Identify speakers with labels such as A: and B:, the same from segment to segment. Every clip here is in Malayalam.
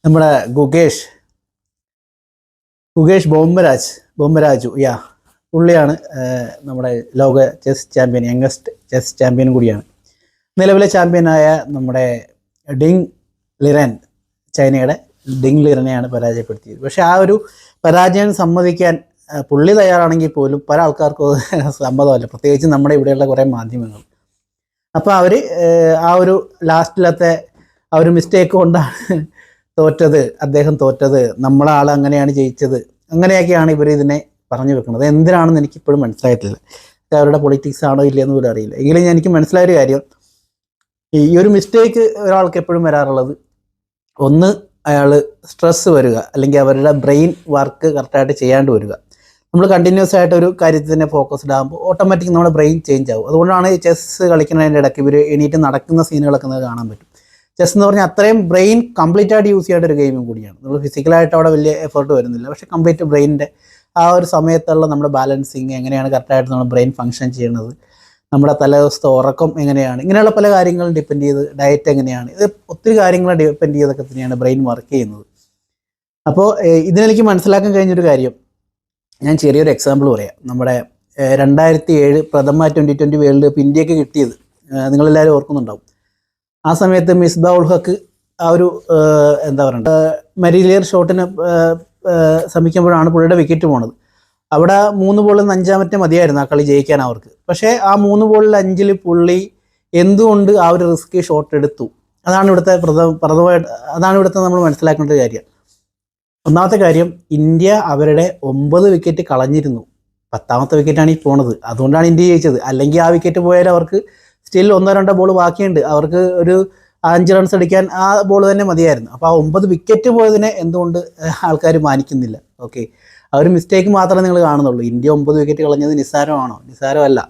A: നമ്മുടെ ഗുകേഷ് ബൊമ്മരാജു പുള്ളിയാണ് നമ്മുടെ ലോക chess champion, youngest chess champion കൂടിയാണ്. നിലവിലെ ചാമ്പ്യനായ നമ്മുടെ ഡിങ് ലിറൻ, ചൈനയുടെ ഡിങ് ലിറനെയാണ് പരാജയപ്പെടുത്തിയത്. പക്ഷേ ആ ഒരു പരാജയം സമ്മതിക്കാൻ പുള്ളി തയ്യാറാണെങ്കിൽ പോലും പല ആൾക്കാർക്കും സമ്മതമല്ല, പ്രത്യേകിച്ച് നമ്മുടെ ഇവിടെയുള്ള കുറേ മാധ്യമങ്ങൾ. അപ്പോൾ അവർ ആ ഒരു ലാസ്റ്റിലത്തെ ആ ഒരു മിസ്റ്റേക്ക് കൊണ്ടാണ് അദ്ദേഹം തോറ്റത്, നമ്മളെ ആൾ അങ്ങനെയാണ് ജയിച്ചത്, അങ്ങനെയൊക്കെയാണ് ഇവർ ഇതിനെ പറഞ്ഞു വെക്കുന്നത്. എന്തിനാണെന്ന് എനിക്കിപ്പോഴും മനസ്സിലായിട്ടില്ല. അവരുടെ പൊളിറ്റിക്സ് ആണോ ഇല്ലയെന്ന് പോലും അറിയില്ല. എങ്കിലും എനിക്ക് മനസ്സിലായൊരു കാര്യം, ഈ ഒരു മിസ്റ്റേക്ക് ഒരാൾക്ക് എപ്പോഴും വരാറുള്ളത്, ഒന്ന് അയാൾ സ്ട്രെസ്സ് വരിക, അല്ലെങ്കിൽ അവരുടെ ബ്രെയിൻ വർക്ക് കറക്റ്റായിട്ട് ചെയ്യാണ്ട് വരിക. നമ്മൾ കണ്ടിന്യൂസ് ആയിട്ട് ഒരു കാര്യത്തിൽ തന്നെ ഫോക്കസ്ഡ് ആകുമ്പോൾ ഓട്ടോമാറ്റിക് നമ്മുടെ ബ്രെയിൻ ചേഞ്ച് ആവും. അതുകൊണ്ടാണ് ഈ ചെസ്സ് കളിക്കുന്നതിൻ്റെ ഇടയ്ക്ക് ഇവർ എണീറ്റ് നടക്കുന്ന സീനുകളൊക്കെ കാണാൻ പറ്റും. ചെസ് എന്ന് പറഞ്ഞാൽ അത്രയും ബ്രെയിൻ കംപ്ലീറ്റ് ആയിട്ട് യൂസ് ചെയ്യേണ്ട ഒരു ഗെയിമും കൂടിയാണ്. നമ്മൾ ഫിസിക്കലായിട്ട് അവിടെ വലിയ എഫേർട്ട് വരുന്നില്ല, പക്ഷേ കംപ്ലീറ്റ് ബ്രെയിനിൻ്റെ ആ ഒരു സമയത്തുള്ള നമ്മുടെ ബാലൻസിങ് എങ്ങനെയാണ് കറക്റ്റായിട്ട് നമ്മുടെ ബ്രെയിൻ ഫങ്ഷൻ ചെയ്യുന്നത്, നമ്മുടെ തലേദിവസത്തെ ഉറക്കം എങ്ങനെയാണ്, ഇങ്ങനെയുള്ള പല കാര്യങ്ങളും ഡിപ്പെൻഡ് ചെയ്ത്, ഡയറ്റ് എങ്ങനെയാണ്, ഇത് ഒത്തിരി കാര്യങ്ങൾ ഡിപ്പെൻഡ് ചെയ്തൊക്കെ തന്നെയാണ് ബ്രെയിൻ വർക്ക് ചെയ്യുന്നത്. അപ്പോൾ ഇതിനെനിക്ക് മനസ്സിലാക്കാൻ കഴിഞ്ഞൊരു കാര്യം, ഞാൻ ചെറിയൊരു എക്സാമ്പിൾ പറയാം. നമ്മുടെ 2007 പ്രഥമ T20 വേൾഡ് കപ്പ് ഇന്ത്യക്ക് കിട്ടിയത് നിങ്ങളെല്ലാവരും ഓർക്കുന്നുണ്ടാവും. ആ സമയത്ത് മിസ്ബാ ഉൾ ഹക്ക് ആ ഒരു എന്താ പറയുക മെരീലിയർ ഷോട്ടിന് ശ്രമിക്കുമ്പോഴാണ് പുള്ളിയുടെ വിക്കറ്റ് പോണത്. അവിടെ 3 ബോളിൽ 5 മതിയായിരുന്നു ആ കളി ജയിക്കാൻ അവർക്ക്. പക്ഷേ ആ 3 ബോളിൽ 5 പുള്ളി എന്തുകൊണ്ട് ആ ഒരു റിസ്കി ഷോട്ട് എടുത്തു, അതാണ് ഇവിടുത്തെ അതാണ് ഇവിടുത്തെ നമ്മൾ മനസ്സിലാക്കേണ്ട ഒരു കാര്യം. ഒന്നാമത്തെ കാര്യം, ഇന്ത്യ അവരുടെ 9 വിക്കറ്റ് കളഞ്ഞിരുന്നു, 10ാമത്തെ വിക്കറ്റാണ് ഈ പോണത്, അതുകൊണ്ടാണ് ഇന്ത്യ ജയിച്ചത്. അല്ലെങ്കിൽ ആ വിക്കറ്റ് പോയാൽ അവർക്ക് സ്റ്റിൽ 1-2 ബോൾ ബാക്കിയുണ്ട്, അവർക്ക് ഒരു 5 റൺസ് അടിക്കാൻ ആ ബോൾ തന്നെ മതിയായിരുന്നു. അപ്പോൾ ആ 9 വിക്കറ്റ് പോയതിനെ എന്തുകൊണ്ട് ആൾക്കാർ മാനിക്കുന്നില്ല? ഓക്കെ, ആ ഒരു മിസ്റ്റേക്ക് മാത്രമേ നിങ്ങൾ കാണുന്നുള്ളൂ. ഇന്ത്യ 9 വിക്കറ്റ് കളഞ്ഞത് നിസ്സാരമാണോ? നിസ്സാരമല്ല.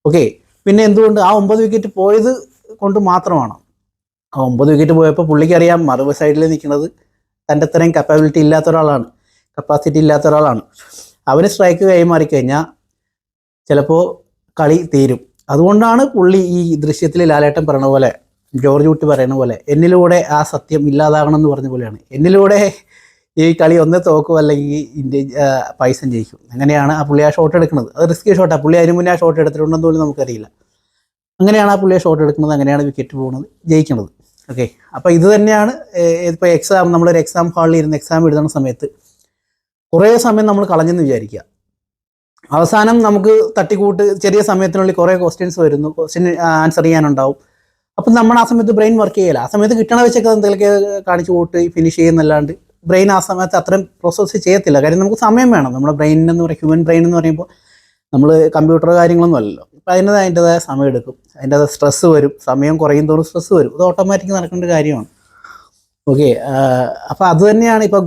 A: ഓക്കെ, പിന്നെ എന്തുകൊണ്ട് ആ 9 വിക്കറ്റ് പോയത് കൊണ്ട് മാത്രമാണോ? ആ 9 വിക്കറ്റ് പോയപ്പോൾ പുള്ളിക്കറിയാം മറു സൈഡിൽ നിൽക്കുന്നത് തൻ്റെ അത്രയും കപ്പാസിറ്റി ഇല്ലാത്ത ഒരാളാണ്. അവന് സ്ട്രൈക്ക് കൈമാറിക്കഴിഞ്ഞാൽ ചിലപ്പോൾ കളി തീരും. അതുകൊണ്ടാണ് പുള്ളി ഈ ദൃശ്യത്തിൽ ലാലേട്ടൻ പറയുന്ന പോലെ, ജോർജ് കുട്ടി പറയുന്ന പോലെ, എന്നിലൂടെ ആ സത്യം ഇല്ലാതാകണം എന്ന് പറഞ്ഞ പോലെയാണ്, എന്നിലൂടെ ഈ കളി ഒന്ന് തോക്കും അല്ലെങ്കിൽ ഇന്ത്യ പൈസ ജയിക്കും. അങ്ങനെയാണ് ആ പുള്ളി ആ ഷോട്ട് എടുക്കുന്നത്. അത് റിസ്കി ഷോട്ടാണ്. പുള്ളി അതിന് മുന്നേ ആ ഷോട്ട് എടുത്തിട്ടുണ്ടെന്ന് പോലും നമുക്കറിയില്ല. അങ്ങനെയാണ് ആ പുള്ളിയെ ഷോട്ട് എടുക്കുന്നത്, അങ്ങനെയാണ് വിക്കറ്റ് പോകുന്നത്, ജയിക്കുന്നത്. ഓക്കെ, അപ്പോൾ ഇത് തന്നെയാണ് ഇപ്പോൾ നമ്മളൊരു എക്സാം ഹാളിൽ ഇരുന്ന് എക്സാം എഴുതുന്ന സമയത്ത് കുറേ സമയം നമ്മൾ കളഞ്ഞെന്ന് വിചാരിക്കുക. അവസാനം നമുക്ക് തട്ടിക്കൂട്ട് ചെറിയ സമയത്തിനുള്ളിൽ കുറേ ക്വസ്റ്റ്യൻസ് വരുന്നു, ക്വസ്റ്റ്യൻ ആൻസർ ചെയ്യാനുണ്ടാവും. അപ്പം നമ്മൾ ആ സമയത്ത് ബ്രെയിൻ വർക്ക് ചെയ്യില്ല. ആ സമയത്ത് കിട്ടണ വെച്ചൊക്കെ എന്തെങ്കിലുമൊക്കെ കാണിച്ചു കൂട്ടി ഫിനിഷ് ചെയ്യുന്നല്ലാണ്ട് ബ്രെയിൻ ആ സമയത്ത് അത്രയും പ്രോസസ്സ് ചെയ്യത്തില്ല. കാര്യം നമുക്ക് സമയം വേണം. നമ്മുടെ ബ്രെയിൻ എന്ന് പറയുമ്പോൾ, ഹ്യൂമൻ ബ്രെയിൻ എന്ന് പറയുമ്പോൾ നമ്മൾ കമ്പ്യൂട്ടർ കാര്യങ്ങളൊന്നും അല്ലല്ലോ. അപ്പോൾ അതിൻ്റെതായ സമയം എടുക്കും, അതിൻ്റെതായ സ്ട്രെസ്സ് വരും, സമയം കുറയും തോറും സ്ട്രെസ്സ് വരും. അത് ഓട്ടോമാറ്റിക് നടക്കേണ്ട കാര്യമാണ്. ഓക്കെ, അപ്പോൾ അത് തന്നെയാണ് ഇപ്പോൾ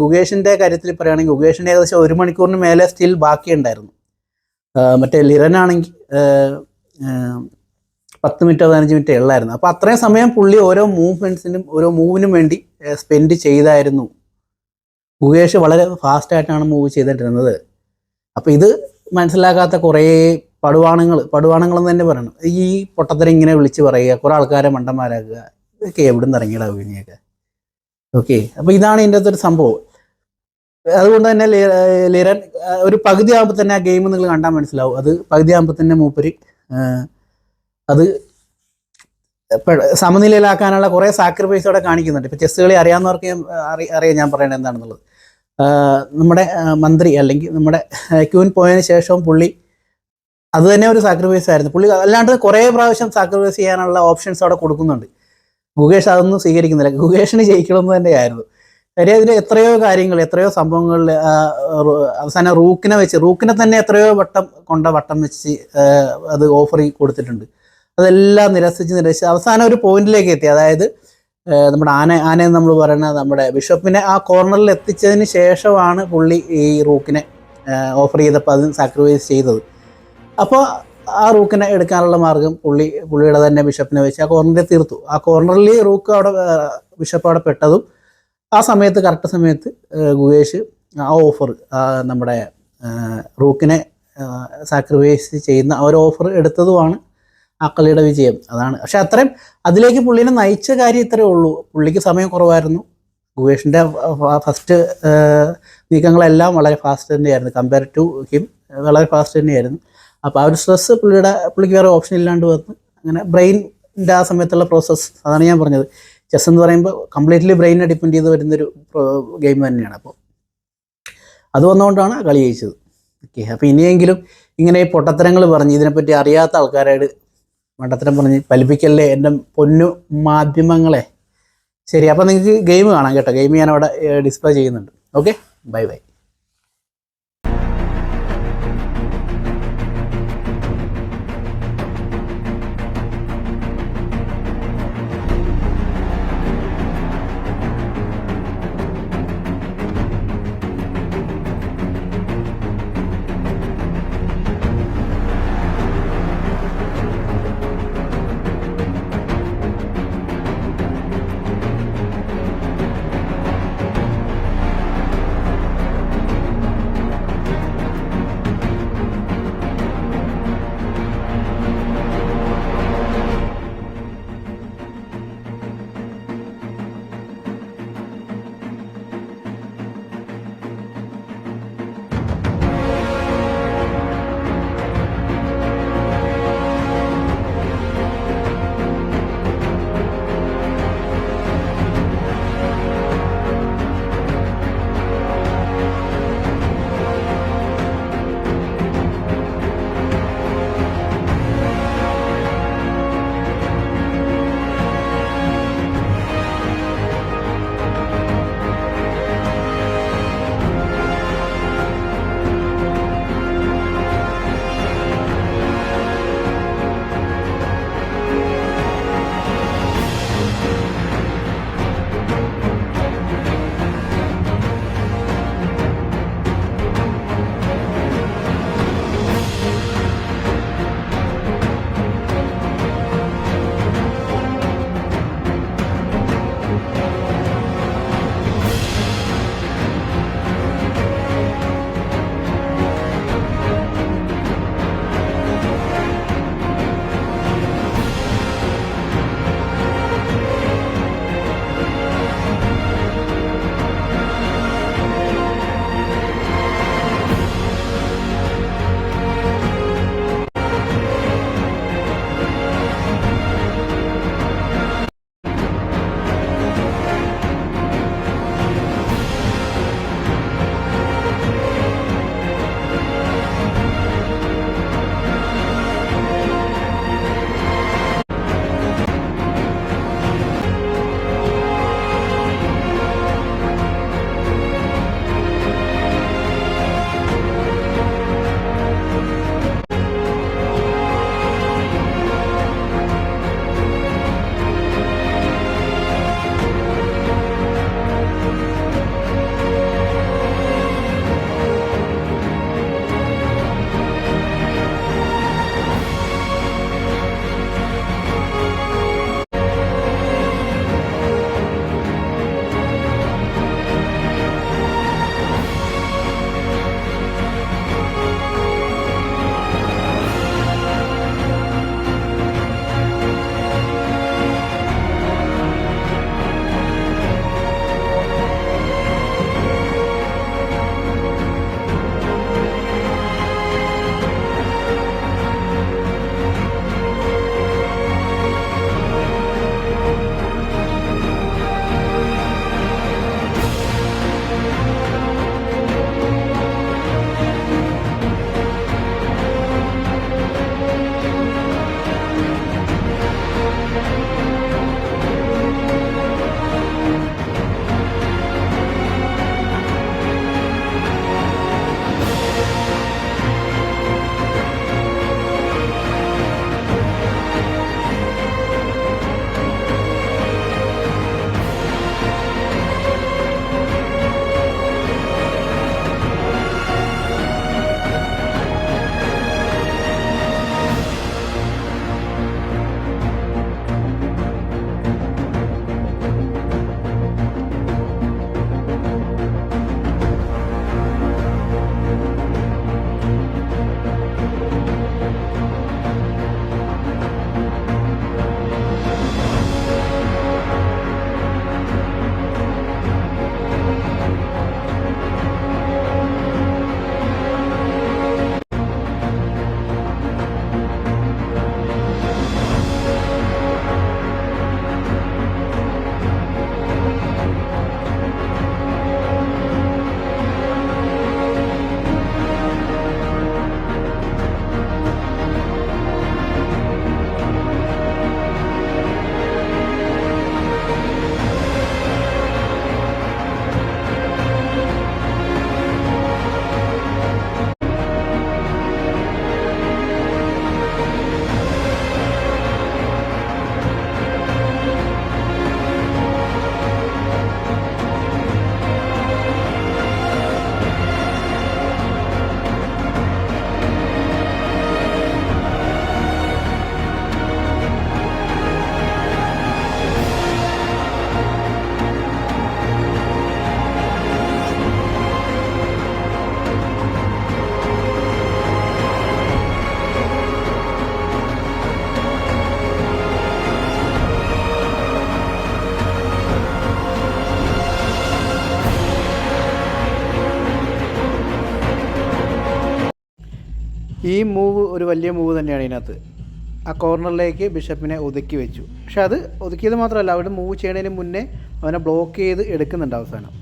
A: ഗുകേഷിൻ്റെ കാര്യത്തിൽ പറയുകയാണെങ്കിൽ, ഗുകേഷിന് ഏകദേശം 1 മണിക്കൂറിന് മേലെ സ്റ്റിൽ ബാക്കിയുണ്ടായിരുന്നു. മറ്റേ ലിറനാണെങ്കിൽ 10 മിനിറ്റോ 15 മിനിറ്റോ ഉള്ളായിരുന്നു. അപ്പോൾ അത്രയും സമയം പുള്ളി ഓരോ മൂവിനും വേണ്ടി സ്പെൻഡ് ചെയ്തായിരുന്നു. ഗുകേഷ് വളരെ ഫാസ്റ്റായിട്ടാണ് മൂവ് ചെയ്തിട്ടിരുന്നത്. അപ്പോൾ ഇത് മനസ്സിലാക്കാത്ത കുറേ പടുവാണങ്ങളെന്ന് തന്നെ പറയണം. ഈ പൊട്ടത്തരം ഇങ്ങനെ വിളിച്ച് പറയുക, കുറേ ആൾക്കാരെ മണ്ടന്മാരാക്കുക, ഇതൊക്കെ എവിടെ നിന്ന് ഇറങ്ങിയിടാ ഇവനെയൊക്കെ. ഓക്കെ, അപ്പോൾ ഇതാണ് ഇതിൻ്റെ അകത്തൊരു സംഭവം. അതുകൊണ്ട് തന്നെ ലിറൻ ഒരു പകുതി ആകുമ്പോൾ തന്നെ ആ ഗെയിം നിങ്ങൾ കണ്ടാൽ മനസ്സിലാവും. അത് പകുതി ആകുമ്പോൾ തന്നെ മൂപ്പര് അത് സമനിലയിലാക്കാനുള്ള കുറേ സാക്രിഫൈസ് അവിടെ കാണിക്കുന്നുണ്ട്. ഇപ്പോൾ ചെസ് കളി അറിയാവുന്നവർക്ക് അറിയാം ഞാൻ പറയണത് എന്താണെന്നുള്ളത്. നമ്മുടെ മന്ത്രി അല്ലെങ്കിൽ നമ്മുടെ ക്യൂൻ പോയതിന് ശേഷം പുള്ളി അത് തന്നെ ഒരു സാക്രിഫൈസ് ആയിരുന്നു. പുള്ളി അല്ലാണ്ട് കുറേ പ്രാവശ്യം സാക്രിഫൈസ് ചെയ്യാനുള്ള ഓപ്ഷൻസ് അവിടെ കൊടുക്കുന്നുണ്ട്. ഗുകേഷ് അതൊന്നും സ്വീകരിക്കുന്നില്ല. ഗുകേഷിന് ജയിക്കണമെന്ന് തന്നെയായിരുന്നു. കാര്യം അതിൽ എത്രയോ സംഭവങ്ങളിൽ അവസാനം റൂക്കിനെ തന്നെ എത്രയോ വട്ടം വെച്ച് അത് ഓഫർ കൊടുത്തിട്ടുണ്ട്. അതെല്ലാം നിരസിച്ച് അവസാനം ഒരു പോയിന്റിലേക്ക് എത്തി. അതായത് നമ്മുടെ ആനയെന്ന് നമ്മൾ പറയുന്നത് നമ്മുടെ ബിഷപ്പിനെ ആ കോർണറിൽ എത്തിച്ചതിന് ശേഷമാണ് പുള്ളി ഈ റൂക്കിനെ ഓഫർ ചെയ്തപ്പോൾ അത് സാക്രിഫൈസ് ചെയ്തത്. അപ്പോൾ ആ റൂക്കിനെ എടുക്കാനുള്ള മാർഗം പുള്ളിയുടെ തന്നെ ബിഷപ്പിനെ വെച്ച് ആ കോർണറിൽ തീർത്തു. ആ കോർണറിൽ ബിഷപ്പ് അവിടെ പെട്ടതും ആ സമയത്ത് കറക്റ്റ് സമയത്ത് ഗുകേഷ് ആ ഓഫർ നമ്മുടെ റൂക്കിനെ സാക്രിഫൈസ് ചെയ്യുന്ന ആ ഒരു ഓഫർ എടുത്തതുമാണ് ആ കളിയുടെ വിജയം. അതാണ്. പക്ഷെ അത്രയും അതിലേക്ക് പുള്ളിനെ നയിച്ച കാര്യം ഇത്രയേ ഉള്ളൂ. പുള്ളിക്ക് സമയം കുറവായിരുന്നു, ഗുവേഷിൻ്റെ ഫസ്റ്റ് നീക്കങ്ങളെല്ലാം വളരെ ഫാസ്റ്റ് തന്നെയായിരുന്നു. കമ്പയർ ടു ഹിം വളരെ ഫാസ്റ്റ് തന്നെയായിരുന്നു. അപ്പോൾ ആ ഒരു സ്ട്രെസ്സ് പുള്ളിക്ക് വേറെ ഓപ്ഷൻ ഇല്ലാണ്ട് വന്ന് അങ്ങനെ ബ്രെയിനിൻ്റെ ആ സമയത്തുള്ള പ്രോസസ്സ്, അതാണ് ഞാൻ പറഞ്ഞത്. ചെസ് എന്ന് പറയുമ്പോൾ കംപ്ലീറ്റ്ലി ബ്രെയിനെ ഡിപ്പെൻഡ് ചെയ്ത് വരുന്നൊരു ഗെയിം തന്നെയാണ്. അപ്പോൾ അത് വന്നുകൊണ്ടാണ് കളി ജയിച്ചത്. ഓക്കെ, അപ്പോൾ ഇനിയെങ്കിലും ഇങ്ങനെ ഈ പൊട്ടത്തരങ്ങൾ പറഞ്ഞ് ഇതിനെപ്പറ്റി അറിയാത്ത ആൾക്കാരോട് മണ്ടത്തരം പറഞ്ഞ് ഫലിപ്പിക്കല്ലേ എൻ്റെ പൊന്നു മാധ്യമങ്ങളെ. ശരി, അപ്പോൾ നിങ്ങൾക്ക് ഗെയിം കാണാം കേട്ടോ. ഗെയിം ഞാൻ അവിടെ ഡിസ്പ്ലേ ചെയ്യുന്നുണ്ട്. Okay, bye bye. ഈ മൂവ് ഒരു വലിയ മൂവ് തന്നെയാണ് ഇതിനകത്ത്. ആ കോർണറിലേക്ക് ബിഷപ്പിനെ ഒതുക്കി വെച്ചു. പക്ഷെ അത് ഒതുക്കിയത് മാത്രമല്ല, അവിടെ മൂവ് ചെയ്യുന്നതിന് മുന്നേ അവനെ ബ്ലോക്ക് ചെയ്ത് എടുക്കുന്നുണ്ട് അവസാനം.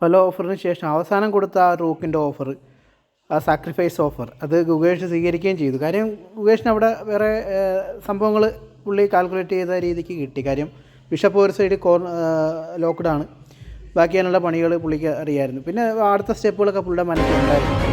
A: പല ഓഫറിന് ശേഷം അവസാനം കൊടുത്ത ആ റൂക്കിൻ്റെ ഓഫർ, ആ സാക്രിഫൈസ് ഓഫർ, അത് ഗുകേഷ് സ്വീകരിക്കുകയും ചെയ്തു. കാര്യം ഗുകേഷിന് അവിടെ വേറെ സംഭവങ്ങൾ പുള്ളി കാൽക്കുലേറ്റ് ചെയ്ത രീതിക്ക് കിട്ടി. കാര്യം ബിഷപ്പ് ഒരു സൈഡ് ലോക്ക്ഡാണ്, ബാക്കി അതിനുള്ള പണികൾ പുള്ളിക്ക് അറിയാമായിരുന്നു. പിന്നെ അടുത്ത സ്റ്റെപ്പുകളൊക്കെ പുള്ളിയുടെ മനസ്സിലുണ്ടായിരുന്നു.